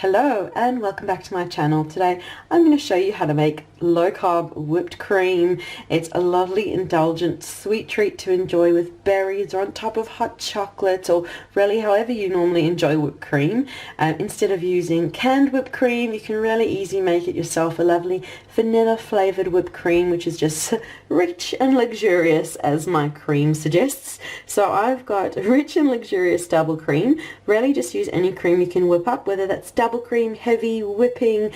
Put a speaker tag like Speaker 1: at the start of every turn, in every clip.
Speaker 1: Hello and welcome back to my channel. Today I'm going to show you how to make low-carb whipped cream. It's a lovely indulgent sweet treat to enjoy with berries or on top of hot chocolate, or really however you normally enjoy whipped cream. Instead of using canned whipped cream, you can really easily make it yourself. A lovely vanilla flavored whipped cream, which is just rich and luxurious as my cream suggests. So I've got rich and luxurious double cream. Really just use any cream you can whip up, whether that's double cream, heavy whipping,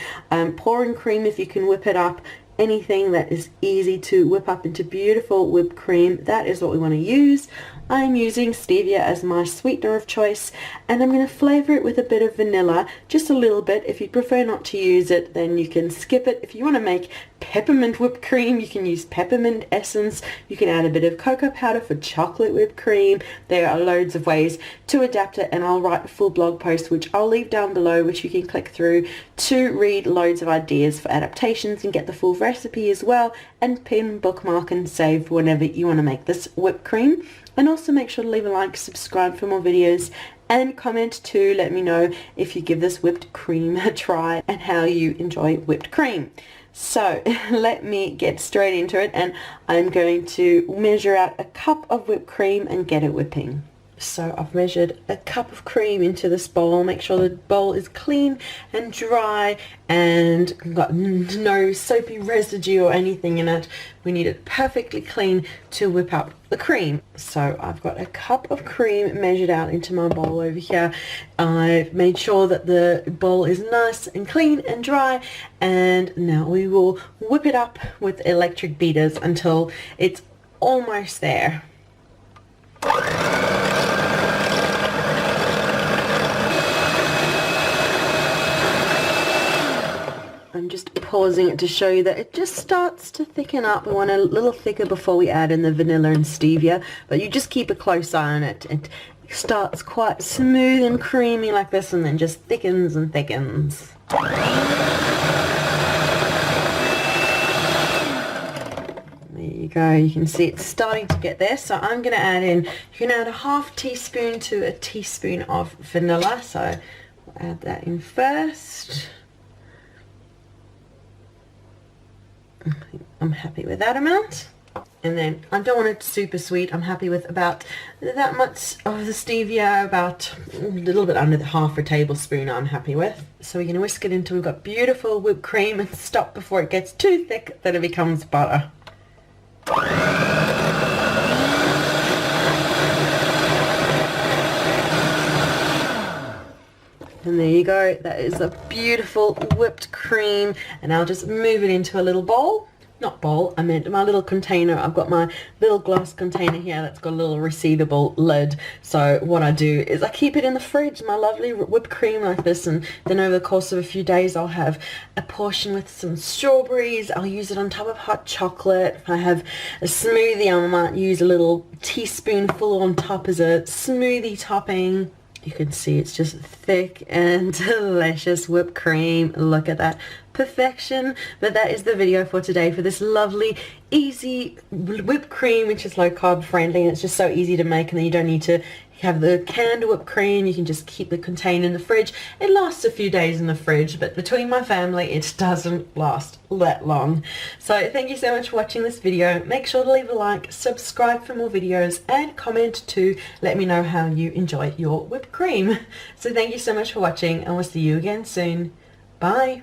Speaker 1: pouring cream if you can whip it up. Anything that is easy to whip up into beautiful whipped cream, that is what we want to use. I'm using stevia as my sweetener of choice, and I'm going to flavor it with a bit of vanilla, just a little bit. If you prefer not to use it, then you can skip it. If you want to make peppermint whipped cream, you can use peppermint essence. You can add a bit of cocoa powder for chocolate whipped cream. There are loads of ways to adapt it, and I'll write a full blog post which I'll leave down below, which you can click through to read loads of ideas for adaptations and get the full recipe as well, and pin, bookmark and save whenever you want to make this whipped cream. And also make sure to leave a like, subscribe for more videos, and comment to let me know if you give this whipped cream a try and how you enjoy whipped cream. So let me get straight into it, and I'm going to measure out a cup of whipped cream and get it whipping. So I've measured a cup of cream into this bowl. Make sure the bowl is clean and dry and got no soapy residue or anything in it. We need it perfectly clean to whip up the cream. So I've got a cup of cream measured out into my bowl over here. I've made sure that the bowl is nice and clean and dry, and now we will whip it up with electric beaters until it's almost there. I'm just pausing it to show you that it just starts to thicken up. We want a little thicker before we add in the vanilla and stevia, but you just keep a close eye on it. It starts quite smooth and creamy like this, and then just thickens and thickens. There you go, you can see it's starting to get there. So I'm going to add in, you can add a half teaspoon to a teaspoon of vanilla. So we'll add that in first. I'm happy with that amount, and then I don't want it super sweet. I'm happy with about that much of the stevia, about a little bit under the half a tablespoon I'm happy with. So we're going to whisk it until we've got beautiful whipped cream, and stop before it gets too thick that it becomes butter. And there you go, that is a beautiful whipped cream, and I'll just move it into a little bowl. Not bowl, I meant my little container. I've got my little glass container here that's got a little receiverable lid. So what I do is I keep it in the fridge, my lovely whipped cream like this, and then over the course of a few days I'll have a portion with some strawberries. I'll use it on top of hot chocolate. If I have a smoothie, I might use a little teaspoonful on top as a smoothie topping. You can see it's just thick and delicious whipped cream. Look at that perfection. But that is the video for today for this lovely, easy whipped cream, which is low carb friendly, and it's just so easy to make, and then you don't need to have the canned whipped cream. You can just keep the container in the fridge. It lasts a few days in the fridge, but between my family it doesn't last that long. So thank you so much for watching this video. Make sure to leave a like, subscribe for more videos, and comment to let me know how you enjoy your whipped cream. So thank you so much for watching, and we'll see you again soon. Bye.